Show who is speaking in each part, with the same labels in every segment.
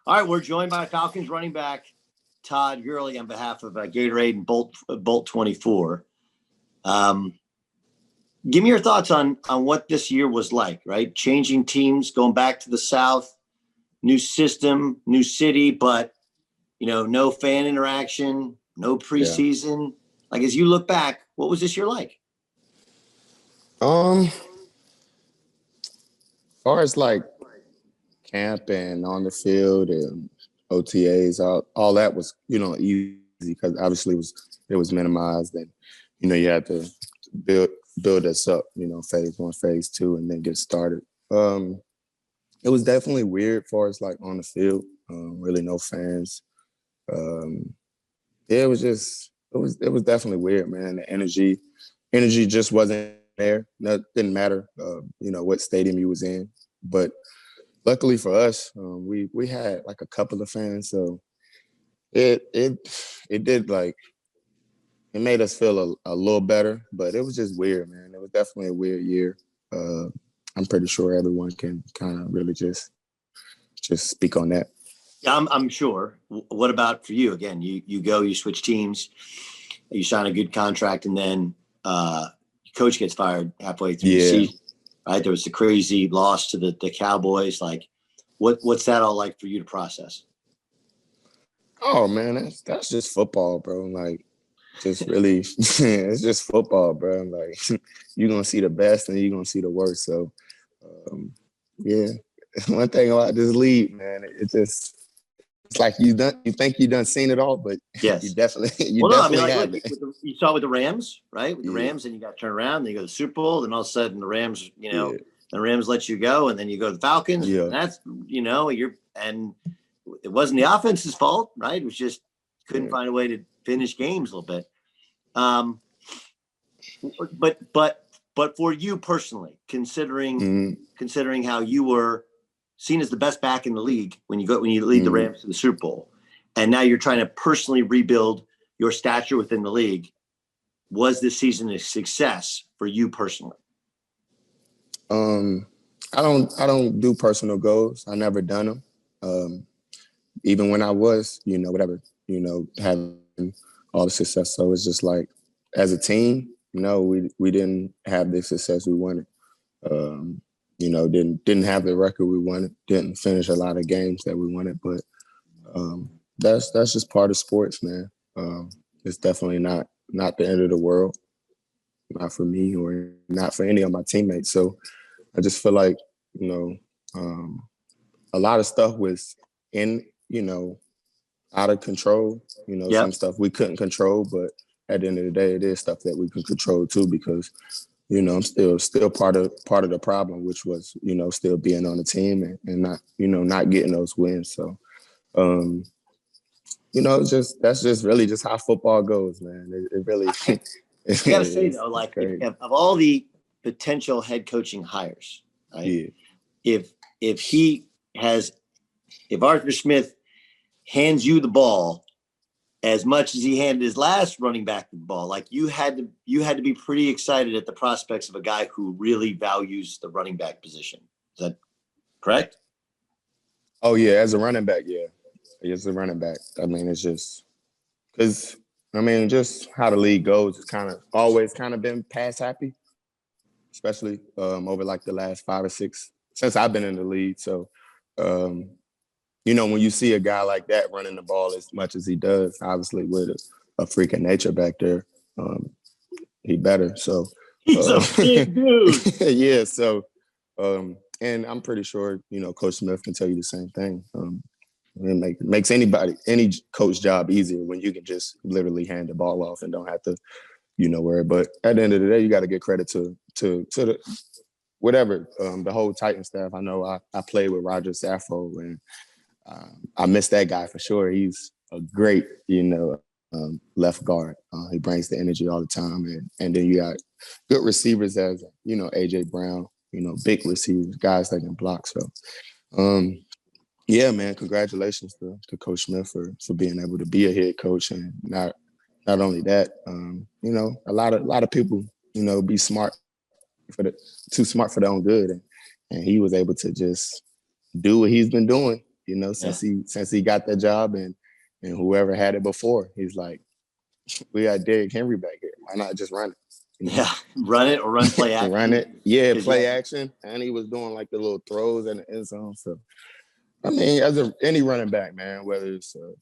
Speaker 1: All right, we're joined by Falcons running back Todd Gurley on behalf of Gatorade and Bolt 24. Give me your thoughts on what this year was like, right? Changing teams, going back to the South, new system, new city, but, no fan interaction, no preseason. Yeah. Like, as you look back, what was this year like?
Speaker 2: As far as like camp and on the field and OTAs, all that was, easy because obviously it was minimized and, you had to build us up, phase 1, phase 2, and then get started. It was definitely weird for us, like on the field, really no fans. It was definitely weird, man. The energy just wasn't there. No, didn't matter, what stadium you was in. But luckily for us, we had like a couple of fans, so it did like. It made us feel a little better, but it was just weird, man. It was definitely a weird year. I'm pretty sure everyone can kind of really just speak on that.
Speaker 1: Yeah, I'm sure. What about for you? Again, you switch teams, you sign a good contract, and then coach gets fired halfway through the season. Right? There was the crazy loss to the Cowboys. Like, what's that all like for you to process?
Speaker 2: Oh man, that's just football, bro. Like, just really, it's just football, bro. Like, you're gonna see the best and you're gonna see the worst. So, one thing about this league, man, it's like you think you done seen it all, but
Speaker 1: yes,
Speaker 2: you definitely have it.
Speaker 1: You saw with the Rams, right? With the Rams, and you got to turn around, then you go to the Super Bowl, then all of a sudden the Rams, the Rams let you go, and then you go to the Falcons. Yeah. And that's and it wasn't the offense's fault, right? It was just couldn't find a way to finish games a little bit. But for you personally, considering how you were seen as the best back in the league when you lead the Rams to the Super Bowl, and now you're trying to personally rebuild your stature within the league, was this season a success for you personally?
Speaker 2: I don't do personal goals. I never done them. Even when I was, having all the success. So it's just like, as a team, we didn't have the success we wanted. Didn't have the record we wanted, didn't finish a lot of games that we wanted, but that's just part of sports, man. It's definitely not the end of the world, not for me or not for any of my teammates. So I just feel like, a lot of stuff was out of control. Some stuff we couldn't control, but at the end of the day, it is stuff that we can control too, because I'm still part of the problem, which was, still being on the team and not, not getting those wins. So, that's just really just how football goes, man. It really.
Speaker 1: I gotta say though, like of all the potential head coaching hires, right? Yeah. If Arthur Smith hands you the ball as much as he handed his last running back the ball, like you had to be pretty excited at the prospects of a guy who really values the running back position. Is that correct?
Speaker 2: Oh yeah, as a running back, yeah. As a running back. I mean, it's just because just how the league goes, it's always been pass happy, especially over like the last 5 or 6 since I've been in the league. So when you see a guy like that running the ball as much as he does, obviously with a freak of nature back there, he better. So
Speaker 1: he's a big dude.
Speaker 2: Yeah. So, and I'm pretty sure, Coach Smith can tell you the same thing. It makes any coach job easier when you can just literally hand the ball off and don't have to, worry. But at the end of the day, you got to give credit to the whatever, the whole Titan staff. I know I played with Roger Saffold, and I miss that guy for sure. He's a great, left guard. He brings the energy all the time. And then you got good receivers as, A.J. Brown, big receivers, guys that can block. So, yeah, man, congratulations to Coach Smith for being able to be a head coach. And not only that, a lot of people, be smart too smart for their own good. And he was able to just do what he's been doing, You know, since he got that job and whoever had it before, he's like, we got Derrick Henry back here. Why not just run it? You know?
Speaker 1: Yeah, run it or run play action.
Speaker 2: Run it. Yeah, play action. And he was doing like the little throws in the end zone. So, I mean, as any running back, man, whether it's a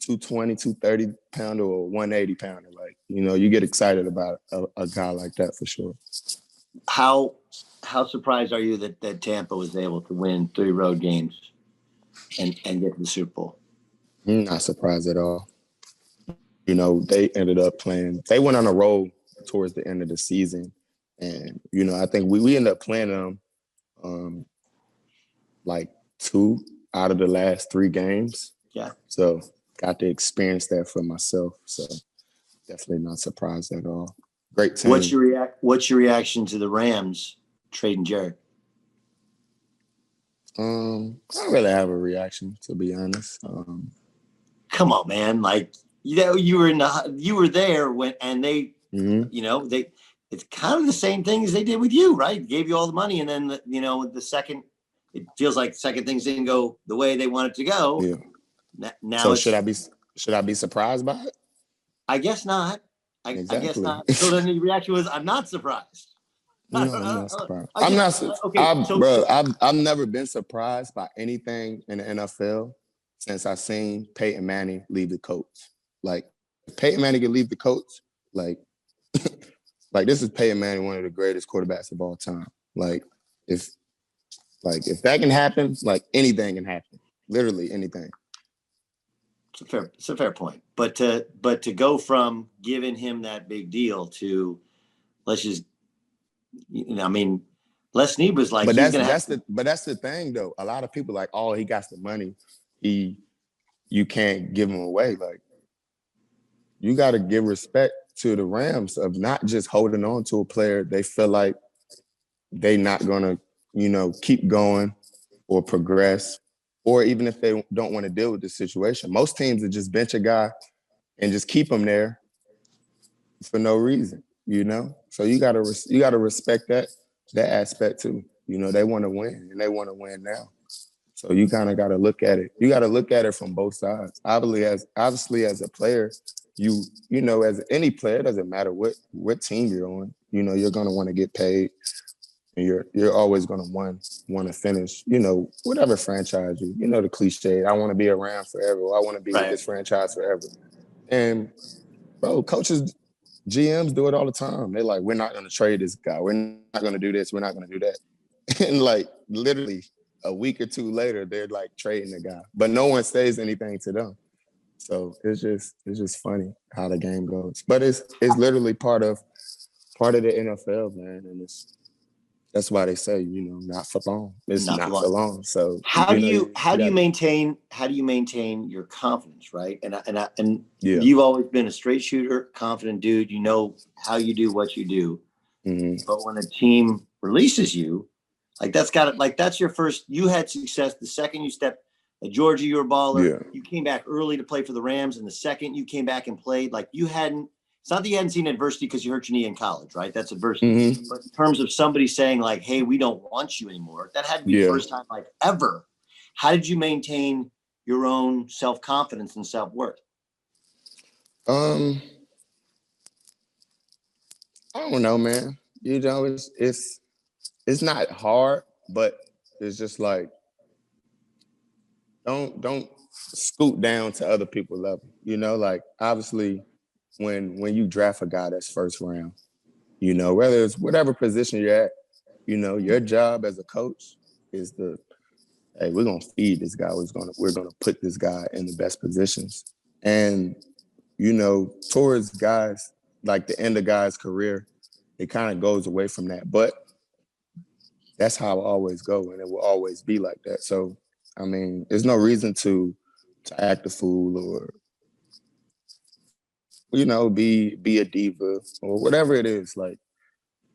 Speaker 2: 220, 230 pounder or 180 pounder, like, you know, you get excited about a guy like that for sure.
Speaker 1: How surprised are you that Tampa was able to win 3 road games and get to the Super Bowl?
Speaker 2: Not surprised at all. You know, they ended up playing. They went on a roll towards the end of the season. And, you know, I think we ended up playing them like 2 out of the last 3 games.
Speaker 1: Yeah.
Speaker 2: So got to experience that for myself. So definitely not surprised at all. Great team.
Speaker 1: What's your reaction to the Rams trading Jared?
Speaker 2: I don't really have a reaction, to be honest.
Speaker 1: Come on, man. Like, you know, you were there when, and they, you know, it's kind of the same thing as they did with you, right? Gave you all the money. And then, the second, it feels like second things didn't go the way they wanted to go.
Speaker 2: Yeah.
Speaker 1: Now,
Speaker 2: so should I be surprised by it?
Speaker 1: I guess not. I guess not. So then the reaction was, I'm not surprised.
Speaker 2: No, I'm not surprised. I've never been surprised by anything in the NFL since I've seen Peyton Manning leave the coach. Like, if Peyton Manning can leave the coach, like this is Peyton Manning, one of the greatest quarterbacks of all time. Like, if that can happen, like, anything can happen. Literally anything.
Speaker 1: It's a fair point. But to go from giving him that big deal to let's just, I mean, Les Snead was like,
Speaker 2: but that's the thing though. A lot of people like, oh, he got the money. You can't give him away. Like, you got to give respect to the Rams of not just holding on to a player they feel like they not gonna, keep going or progress, or even if they don't want to deal with the situation. Most teams would just bench a guy and just keep him there for no reason, So you gotta respect that aspect too. They want to win and they want to win now. So you kind of got to look at it. You got to look at it from both sides. Obviously, as a player, as any player, it doesn't matter what team you're on. You're going to want to get paid, and you're always going to want to finish. Whatever franchise the cliche. I want to be around forever. I want to be with this franchise forever. And bro, coaches, GMs do it all the time. They're like, we're not going to trade this guy. We're not going to do this. We're not going to do that. And like literally a week or two later, they're like trading the guy, but no one says anything to them. So it's just funny how the game goes. But it's literally part of the NFL, man. And that's why they say, not for long. It's not for long. So
Speaker 1: how do you maintain your confidence, right? And you've always been a straight shooter, confident dude. You know how you do what you do. Mm-hmm. But when a team releases you, that's your first. You had success the second you stepped at Georgia. You were a baller. Yeah. You came back early to play for the Rams, and the second you came back and played, like you hadn't. It's not that you hadn't seen adversity because you hurt your knee in college, right? That's adversity. Mm-hmm. But in terms of somebody saying like, "Hey, we don't want you anymore," that had to be the first time like ever. How did you maintain your own self-confidence and self-worth?
Speaker 2: I don't know, man. It's not hard, but it's just like don't scoot down to other people's level. Like obviously when you draft a guy that's first round, whether it's whatever position you're at, your job as a coach is hey, we're gonna feed this guy. We're gonna put this guy in the best positions. And towards guys like the end of guys' career, it kind of goes away from that. But that's how it always go, and it will always be like that. So, I mean, there's no reason to act a fool or, be a diva or whatever it is. Like,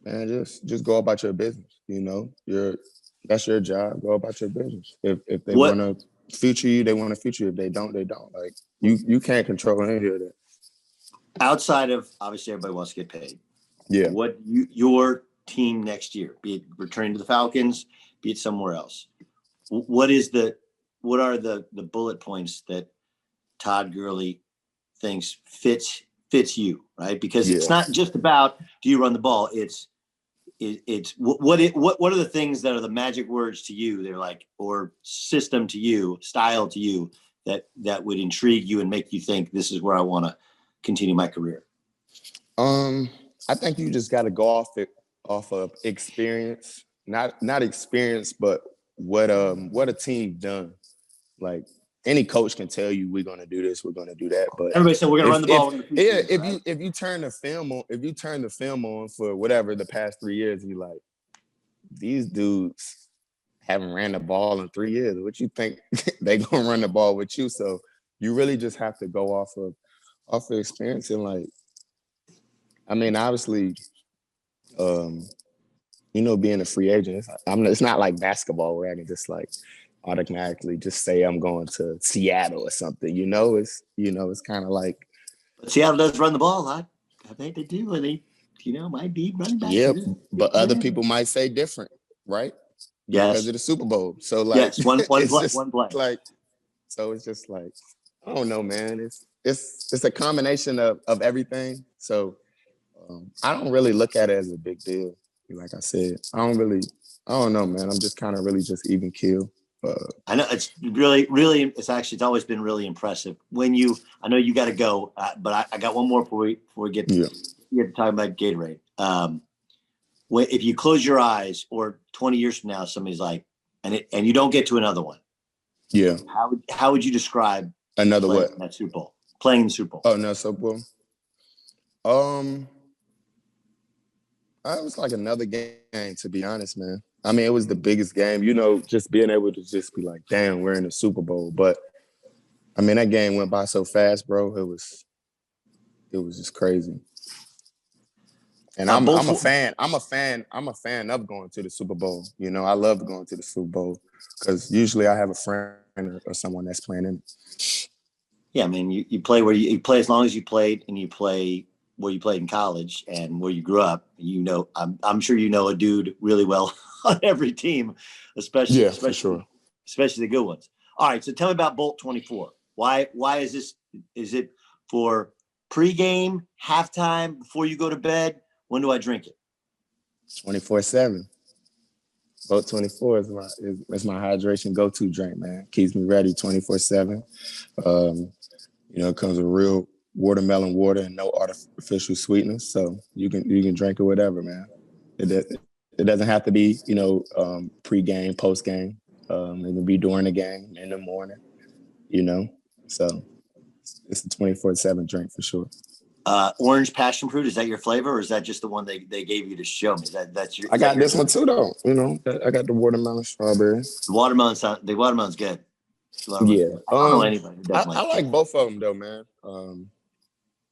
Speaker 2: man, just go about your business. That's your job. Go about your business. If they want to feature you, they want to feature you. If they don't, they don't. Like, you can't control any of that.
Speaker 1: Outside of obviously everybody wants to get paid.
Speaker 2: Yeah.
Speaker 1: What your team next year, be it returning to the Falcons, be it somewhere else. What is the the bullet points that Todd Gurley thinks fits you, right? Because it's not just about do you run the ball. It's what are the things that are the magic words to you? They're like, or system to you, style to you that would intrigue you and make you think this is where I want to continue my career.
Speaker 2: I think you just got to go off of experience, not experience, but what a team done. Like any coach can tell you we're going to do this, we're going to do that, but
Speaker 1: everybody said we're going to run the ball.
Speaker 2: If you turn the film on for whatever the past 3 years, you like these dudes haven't ran the ball in 3 years. What you think they gonna run the ball with you? So you really just have to go off of experience and like. I mean, obviously, being a free agent, it's not like basketball where I can just like automatically just say I'm going to Seattle or something. It's kind of like.
Speaker 1: But Seattle does run the ball. I think they do. And they, might be running back.
Speaker 2: Yeah, but other people might say different, right?
Speaker 1: Yes.
Speaker 2: Because of the Super Bowl. So like,
Speaker 1: yes, one play.
Speaker 2: Like, so it's just like, I don't know, man. It's a combination of everything. So. I don't really look at it as a big deal. Like I said, I don't know, man. I'm just kind of really just even keel.
Speaker 1: I know it's really, it's always been really impressive. I know you got to go, but I got one more before we get to talking about Gatorade. If you close your eyes or 20 years from now, somebody's like, and you don't get to another one.
Speaker 2: Yeah.
Speaker 1: How would you describe
Speaker 2: another what?
Speaker 1: That Super Bowl, playing the Super Bowl.
Speaker 2: Oh, no, Super Bowl. It was like another game, to be honest, man. I mean, it was the biggest game, just being able to just be like, damn, we're in the Super Bowl. But I mean, that game went by so fast, bro. It was just crazy. And I'm a fan. I'm a fan of going to the Super Bowl. I love going to the Super Bowl because usually I have a friend or someone that's playing in it.
Speaker 1: Yeah, I mean, you play where you play as long as you played, and you play where you played in college and where you grew up. I'm sure a dude really well on every team, especially the good ones. All right, so tell me about Bolt 24. Why is this? Is it for pregame, halftime, before you go to bed? When do I drink it?
Speaker 2: 24/7. Bolt 24 is my hydration go-to drink, man. Keeps me ready 24/7. It comes with real watermelon water and no artificial sweetness, so you can drink it whatever, man. It doesn't have to be pre-game, post-game. It can be during the game, in the morning, so it's a 24/7 drink for sure.
Speaker 1: Orange passion fruit, is that your flavor, or is that just the one they gave you to show me? That's your.
Speaker 2: I got this one too, though. I got the watermelon strawberry.
Speaker 1: The watermelon's good.
Speaker 2: Yeah,
Speaker 1: I don't know anybody who doesn't
Speaker 2: I like both of them though, man.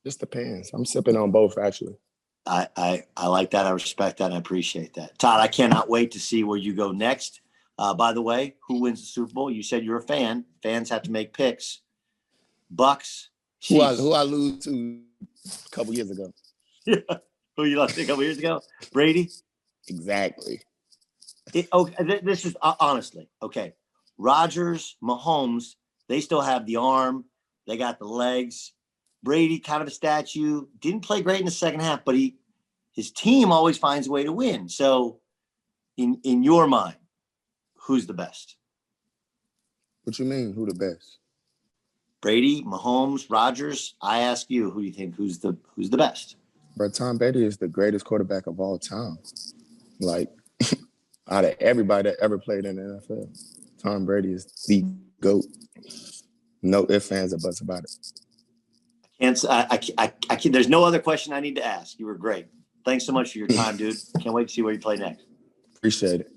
Speaker 2: Just depends. I'm sipping on both actually.
Speaker 1: I like that. I respect that. I appreciate that. Todd, I cannot wait to see where you go next. By the way, who wins the Super Bowl? You said you're a fan. Fans have to make picks. Bucks.
Speaker 2: Who I lose to a couple years ago.
Speaker 1: Who you lost a couple years ago? Brady?
Speaker 2: Exactly.
Speaker 1: This is honestly, okay. Rodgers, Mahomes, they still have the arm. They got the legs. Brady, kind of a statue, didn't play great in the second half, but his team always finds a way to win. So in your mind, who's the best?
Speaker 2: What you mean, who the best?
Speaker 1: Brady, Mahomes, Rodgers. I ask you, who do you think who's the best?
Speaker 2: Bro, Tom Brady is the greatest quarterback of all time. Like, out of everybody that ever played in the NFL, Tom Brady is the GOAT. No ifs, ands, or buts about it.
Speaker 1: There's no other question I need to ask. You were great. Thanks so much for your time, dude. Can't wait to see where you play next.
Speaker 2: Appreciate it.